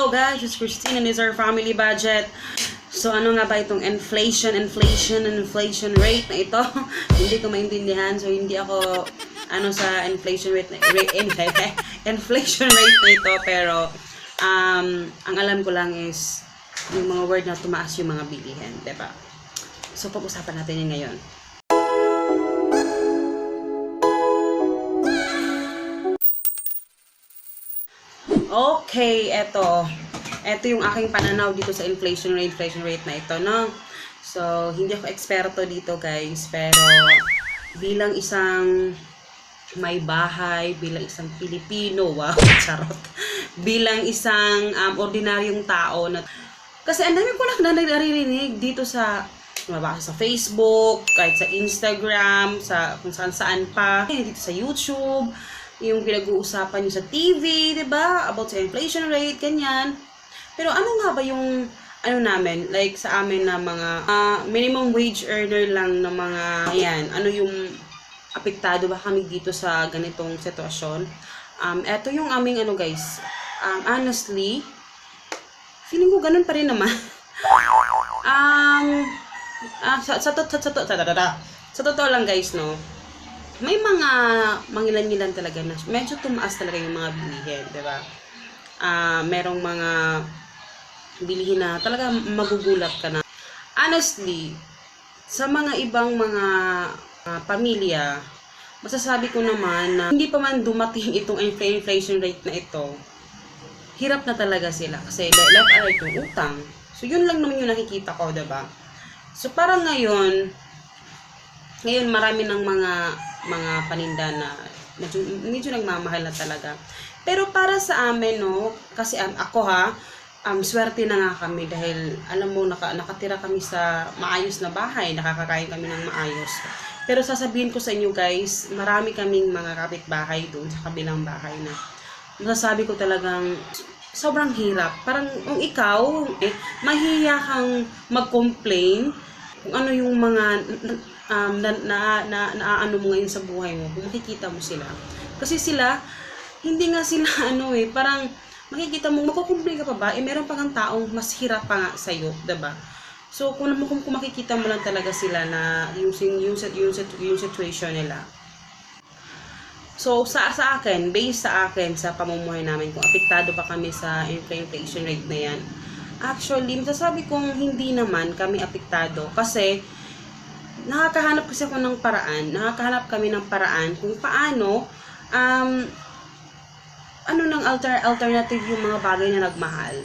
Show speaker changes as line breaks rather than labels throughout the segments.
Hello guys, it's Christine and this is our family budget. So ano nga ba itong inflation rate na ito? Hindi ko maintindihan. So hindi ako sa inflation rate inflation rate na ito, pero ang alam ko lang is yung mga word na tumaas yung mga bilihin, 'di ba? So pag-usapan natin yun ngayon. Okay, eto yung aking pananaw dito sa inflation rate na ito, no? So, hindi ako eksperto dito, guys, pero bilang isang may bahay, bilang isang Pilipino, wow, charot. Bilang isang ordinaryong tao na kasi ang dami ko na naririnig dito sa mabasa sa Facebook, kahit sa Instagram, sa kung saan pa, dito sa YouTube, yung pinag-uusapan nyo sa TV, diba? About sa inflation rate, ganyan. Pero ano nga ba yung, namin, like sa amin na mga minimum wage earner lang na mga, ayan, ano yung apektado ba kami dito sa ganitong sitwasyon? Eto yung aming guys, honestly, feeling ko ganun pa rin naman. Sa totoo lang guys, no, may mga mangilan-ngilan talaga na medyo tumaas talaga yung mga bilihin, di ba? Merong mga bilihin na talaga magugulat ka na. Honestly, sa mga ibang mga pamilya, masasabi ko naman na hindi pa man dumating itong inflation rate na ito, hirap na talaga sila kasi left alert yung utang. So yun lang naman yung nakikita ko, di ba? So parang ngayon marami ng mga paninda na medyo nagmamahal na talaga. Pero para sa amin, no, kasi ako swerte na nga kami dahil alam mo nakatira kami sa maayos na bahay, nakakakain kami ng maayos. Pero sasabihin ko sa inyo guys, marami kaming mga kapitbahay doon sa kabilang bahay na masasabi ko talagang sobrang hirap. Parang kung ikaw, mahihiya kang mag-complain kung ano yung mga naano mo ngayon sa buhay mo, kung makikita mo sila. Kasi sila, hindi nga sila parang makikita mo, magkukumplain ka pa ba? Meron pa kang taong mas hirap pa nga sa'yo, diba? So, kung makikita mo lang talaga sila na yung situation nila. So, sa akin, based sa akin, sa pamumuhay namin, kung apektado pa kami sa inflation rate na yan, actually, masasabi kong hindi naman kami apektado kasi nakakahanap kami ng paraan kung paano ng alternative yung mga bagay na nagmahal.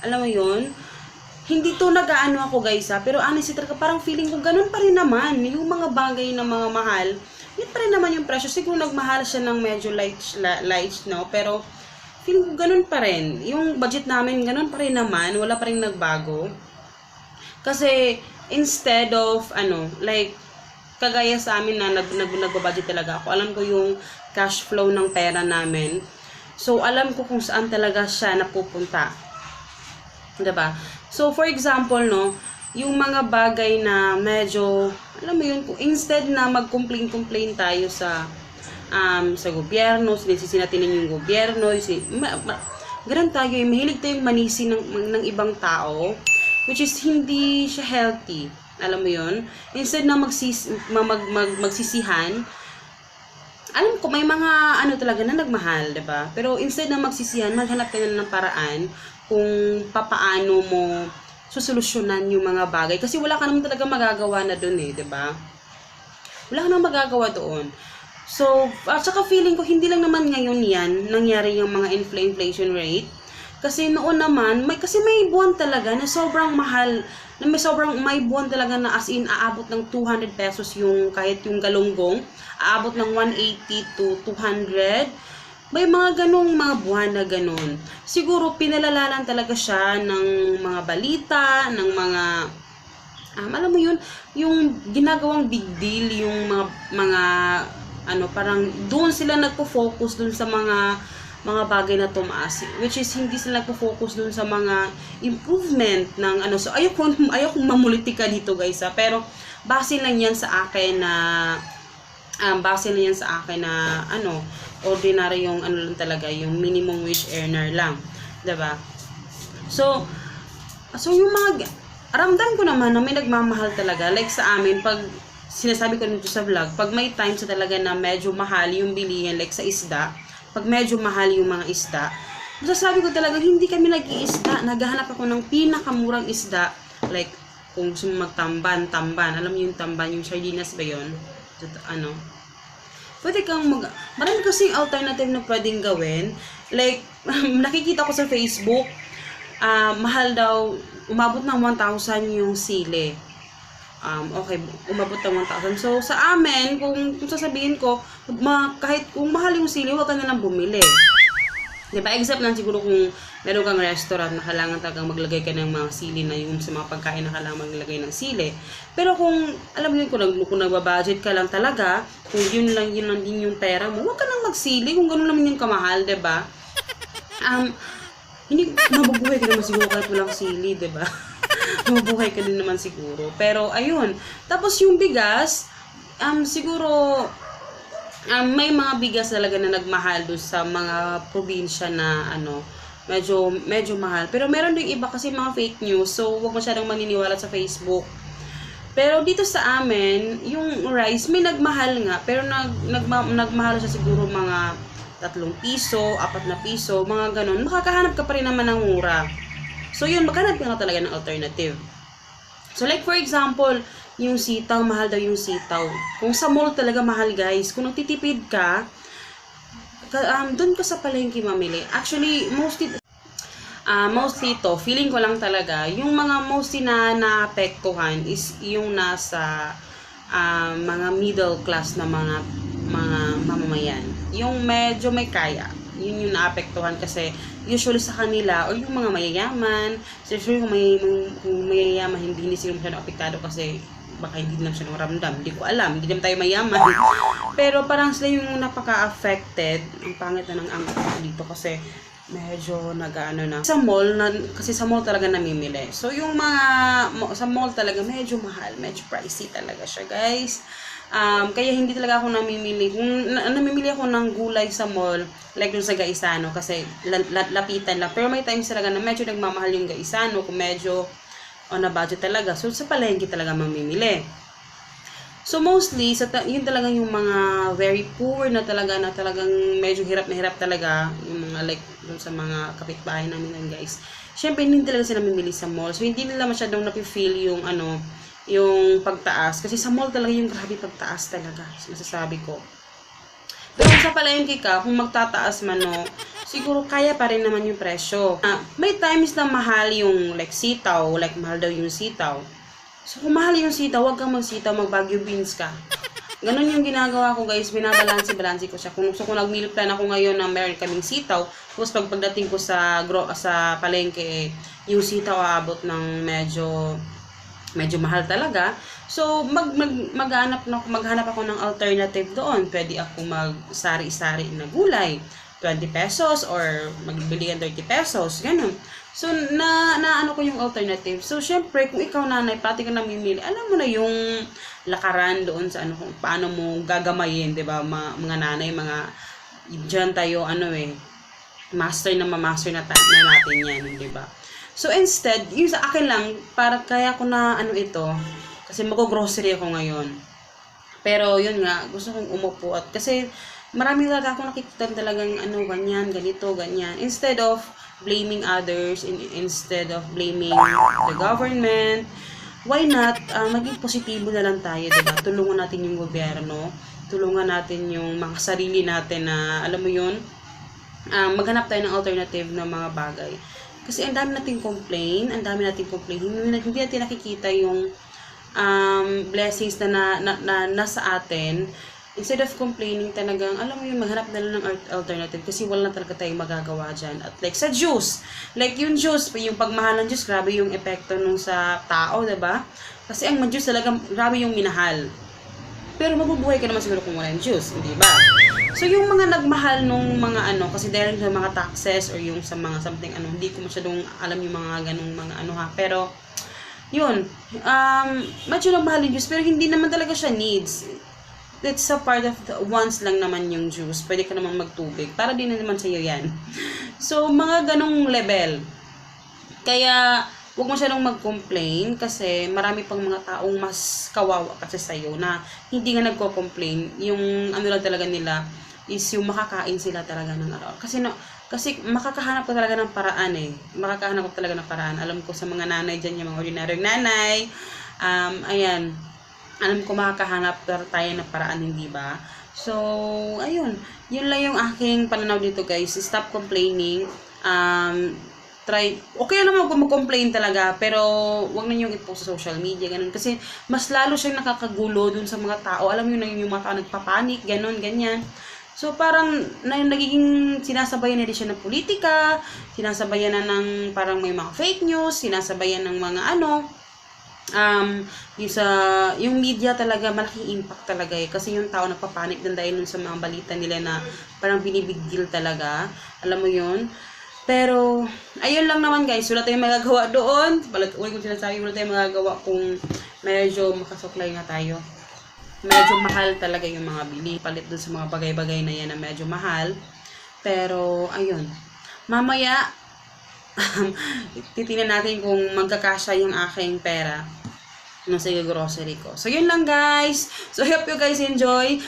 Alam mo yun? Hindi to nag-aano ako guys pero honestly talaga parang feeling ko ganun pa rin naman yung mga bagay na mga mahal, yun pa rin naman yung presyo. Siguro nagmahal siya ng medyo light, no? Pero feeling ko ganun pa rin. Yung budget namin ganun pa rin naman, wala pa rin nagbago. Kasi instead of kagaya sa amin na nagbabudget talaga ako, alam ko yung cash flow ng pera namin. So alam ko kung saan talaga siya napupunta. 'Di ba? So for example, no, yung mga bagay na medyo, alam mo yun, instead na mag-complain tayo sa gobyerno, sinisisi natin yung gobyerno, ganun tayo, mahilig tayong manisi ng ibang tao, which is hindi siya healthy. Alam mo yun? Instead na magsisihan, alam ko may mga talaga na nagmahal, 'di ba? Pero instead na magsisihan, maghanap ka na ng paraan kung papaano mo susolusyonan yung mga bagay. Kasi wala ka naman talaga magagawa na doon 'di ba? Wala ka naman magagawa doon. So, at saka feeling ko hindi lang naman ngayon yan nangyari yung mga inflation rate. Kasi noon naman, may buwan talaga na sobrang mahal, na may buwan talaga na as in aabot ng 200 pesos yung kahit yung galunggong, aabot ng 180 to 200. May mga ganong mga buwan na ganon. Siguro pinalalalan talaga siya ng mga balita, ng mga alam mo yun, yung ginagawang big deal, yung mga parang doon sila nagpo-focus doon sa mga bagay na tumaas, which is hindi sila nagpo-focus dun sa mga improvement ng so ayokong mamulitika dito guys pero base lang yan sa akin na ordinaryong lang talaga, yung minimum wage earner lang, 'di ba? So yung mga, ramdam ko naman na may nagmamahal talaga. Like sa amin, pag sinasabi ko nito sa vlog, pag may time sa talaga na medyo mahal yung bilihin, like sa isda, pag medyo mahal yung mga isda, masasabi ko talaga, hindi kami nag-iisda. Naghahanap ako ng pinakamurang isda. Like, kung gusto mo magtamban, alam mo yung tamban, yung sardinas ba yun? Ano? Pwede kang marami kasing alternative na pwedeng gawin. Like, nakikita ko sa Facebook, mahal daw, umabot ng 1,000 yung sili. Okay, umabot ng 1,000. So, sa amin, kung sasabihin ko, kahit kung mahal yung sili, huwag ka na lang bumili. Diba? Except lang siguro kung meron kang restaurant na kailangan talagang maglagay ka ng mga sili na yung sa mga pagkain na kailangan maglagay ng sili. Pero kung, alam mo yun, kung nagbabudget ka lang talaga, kung yun lang din yung pera mo, huwag ka nang magsili kung gano'n naman yung kamahal, diba? Hindi, mabubuhay ka naman siguro kahit walang sili, diba? Mabubuhay ka din naman siguro. Pero, ayun. Tapos yung bigas, siguro, may mga bigas talaga na nagmahal doon sa mga probinsya na, medyo mahal. Pero meron din iba kasi mga fake news, so huwag masyadong maniniwala sa Facebook. Pero dito sa amin, yung rice, may nagmahal nga, pero nagmahal siya siguro mga 3 piso, 4 na piso, mga ganun. Makakahanap ka pa rin naman ng mura. So yun, maghanap ka nga talaga ng alternative. So like for example, yung sitaw, mahal daw yung sitaw. Kung sa mall talaga mahal guys, kung nagtitipid ka, doon ka sa palengke mamili. Actually, mostly to, feeling ko lang talaga, yung mga mostly na naapektuhan is yung nasa mga middle class na mga mamamayan. Yung medyo may kaya, yun yung naapektuhan kasi usually sa kanila, o yung mga mayayaman, usually kung mayayaman, hindi sila masyadong apektado kasi baka hindi lang siya ramdam. Hindi ko alam, hindi naman tayo mayaman. Pero parang sila yung napaka-affected. Ang pangit na ng angkat dito kasi medyo nag-ano na. Kasi sa mall talaga namimili. So yung sa mall talaga medyo mahal, medyo pricey talaga siya guys. Kaya hindi talaga ako namimili. Kung namimili ako ng gulay sa mall, like dun sa Gaisano, kasi lapitan lang. Pero may times talaga na medyo nagmamahal yung Gaisano, kung medyo on a budget talaga. So sa palengke talaga mamimili. So mostly, yun talaga yung mga very poor na talagang medyo hirap na hirap talaga, yung mga like dun sa mga kapitbahay namin lang guys. Syempre hindi talaga sila namimili sa mall. So hindi nila masyadong napifeel yung yung pagtaas. Kasi sa mall talaga yung grabe pagtaas talaga. Masasabi ko. Pero kung sa palengke ka, kung magtataas man siguro kaya pa rin naman yung presyo. May times na mahal yung like sitaw. Like mahal daw yung sitaw. So kung mahal yung sitaw, huwag kang magsitaw, mag-Baguio beans ka. Ganun yung ginagawa ko guys. Binabalansi ko siya. Kung nag-meal plan ako ngayon na meron kaming sitaw. Tapos pagdating ko sa palengke, yung sitaw aabot ng medyo mahal talaga. So, maghanap ako ng alternative doon. Pwede ako mag-sari-sari na gulay. 20 pesos or magbili ng 30 pesos. Ganun. So, naano ko yung alternative. So, syempre, kung ikaw nanay, pati ka namimili, alam mo na yung lakaran doon sa kung paano mo gagamayin, 'di ba? Mga nanay, diyan tayo, master na natin yan, 'di ba? So, instead, yung sa akin lang, kaya ko na ito, kasi mag-grocery ako ngayon. Pero, yun nga, gusto kong umupo kasi marami talaga akong nakikita talagang ganyan, ganito, ganyan. Instead of blaming others, instead of blaming the government, why not, maging positibo na lang tayo, diba? Tulungan natin yung gobyerno, tulungan natin yung mga sarili natin na, alam mo yun, maghanap tayo ng alternative na mga bagay. Kasi ang dami nating complain, hindi natin nakikita yung blessings na nasa atin. Instead of complaining talagang, alam mo yun, maghanap na lang ng alternative kasi wala na talaga tayong magagawa dyan. At like sa juice, like yung juice, yung pagmahal ng juice, grabe yung epekto nung sa tao, diba? Kasi ang juice talaga, grabe yung minahal. Pero mabubuhay ka naman siguro kung wala yung juice, hindi ba? So, yung mga nagmahal nung mga kasi dahil sa mga taxes or yung sa mga something hindi ko masyadong alam yung mga ganung mga pero, yun, medyo nagmahal yung juice, pero hindi naman talaga siya needs. It's a part of wants lang naman yung juice. Pwede ka naman magtubig. Para din naman sa'yo yan. So, mga ganung level. Kaya, huwag mo siya mag-complain kasi marami pang mga taong mas kawawa kasi sa'yo na hindi nga nagko-complain. Yung ano lang talaga nila is yung makakain sila talaga ng araw. Kasi makakahanap ko talaga ng paraan eh. Makakahanap ko talaga ng paraan. Alam ko sa mga nanay dyan, yung mga ordinaryong nanay, ayan, alam ko makakahanap tayo ng paraan, hindi ba? So, ayun. Yun lang yung aking pananaw dito guys. Stop complaining. Okay naman kung mag-complain talaga, pero wag na niyong i-post sa social media, ganun. Kasi mas lalo siyang nakakagulo dun sa mga tao. Alam niyo na yung mga tao nagpapanik, ganun, ganyan. So, parang nagiging sinasabayan na rin siya ng politika, sinasabayan na ng parang may mga fake news, sinasabayan ng mga yung media talaga, malaking impact talaga eh. Kasi yung tao nagpapanik din dahil sa mga balita nila na parang binibigil talaga. Alam mo yun? Pero, ayun lang naman guys, wala tayong magagawa doon. Ulit kong sinasabi, wala tayong magagawa kung medyo makasuklay na tayo. Medyo mahal talaga yung mga bili. Palit dun sa mga bagay-bagay na yan na medyo mahal. Pero, ayun. Mamaya, titingnan natin kung magkakasya yung aking pera nasa grocery ko. So, yun lang guys. So, I hope you guys enjoy.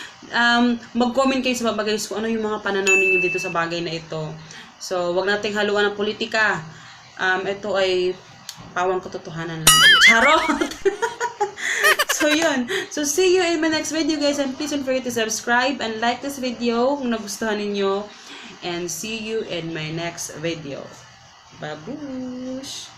Mag-comment kayo sa baba guys kung ano yung mga pananaw ninyo dito sa bagay na ito. So, wag nating haluan ng politika. Ito ay pawang katotohanan lang. Charot! So, yun. So, see you in my next video, guys. And please don't forget to subscribe and like this video kung nagustuhan ninyo. And see you in my next video. Babush!